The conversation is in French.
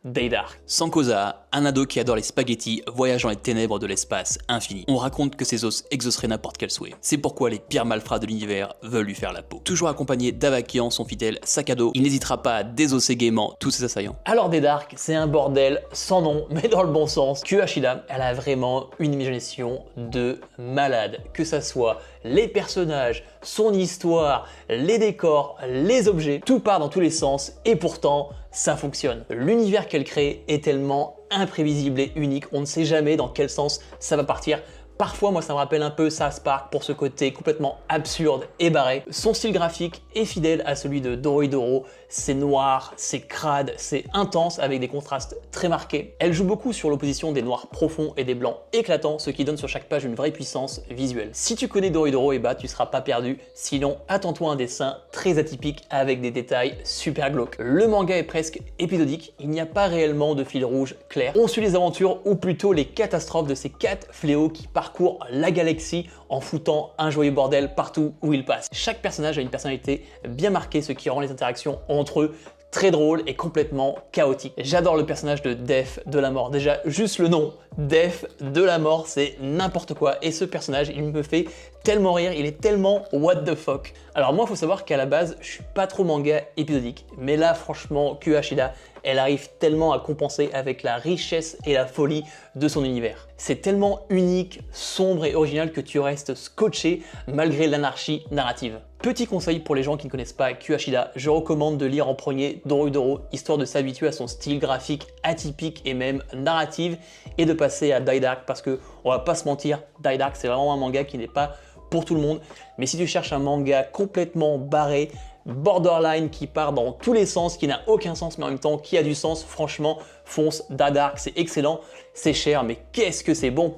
Daydark. Sankoza, un ado qui adore les spaghettis, voyage dans les ténèbres de l'espace infini. On raconte que ses os exauceraient n'importe quel souhait. C'est pourquoi les pires malfrats de l'univers veulent lui faire la peau. Toujours accompagné d'Avakian, son fidèle sac à dos, il n'hésitera pas à désosser gaiement tous ses assaillants. Alors Daydark, c'est un bordel sans nom, mais dans le bon sens. Kuashida, elle a vraiment une imagination de malade. Que ça soit les personnages, son histoire, les décors, les objets, tout part dans tous les sens et pourtant, ça fonctionne. L'univers qu'elle crée est tellement imprévisible et unique, on ne sait jamais dans quel sens ça va partir. Parfois, moi, ça me rappelle un peu South Park pour ce côté complètement absurde et barré. Son style graphique est fidèle à celui de Dorohedoro. C'est noir, c'est crade, c'est intense avec des contrastes très marqués. Elle joue beaucoup sur l'opposition des noirs profonds et des blancs éclatants, ce qui donne sur chaque page une vraie puissance visuelle. Si tu connais Dorohedoro, eh bah, tu seras pas perdu. Sinon, attends-toi à un dessin très atypique avec des détails super glauques. Le manga est presque épisodique. Il n'y a pas réellement de fil rouge clair. On suit les aventures ou plutôt les catastrophes de ces 4 fléaux qui parcourent la galaxie en foutant un joyeux bordel partout où ils passent. Chaque personnage a une personnalité bien marquée, ce qui rend les interactions entre eux très drôle et complètement chaotique. J'adore le personnage de Death de la mort. Déjà, juste le nom, Death de la mort, c'est n'importe quoi. Et ce personnage, il me fait tellement rire, il est tellement what the fuck. Alors moi, il faut savoir qu'à la base, je suis pas trop manga épisodique. Mais là, franchement, Kuashida, elle arrive tellement à compenser avec la richesse et la folie de son univers. C'est tellement unique, sombre et original que tu restes scotché malgré l'anarchie narrative. Petit conseil pour les gens qui ne connaissent pas Kuashida, je recommande de lire en premier Dorohedoro, histoire de s'habituer à son style graphique atypique et même narrative, et de passer à Daydark parce que, on va pas se mentir, Daydark c'est vraiment un manga qui n'est pas pour tout le monde. Mais si tu cherches un manga complètement barré, borderline, qui part dans tous les sens, qui n'a aucun sens mais en même temps qui a du sens, franchement, fonce, Daydark, c'est excellent, c'est cher mais qu'est-ce que c'est bon!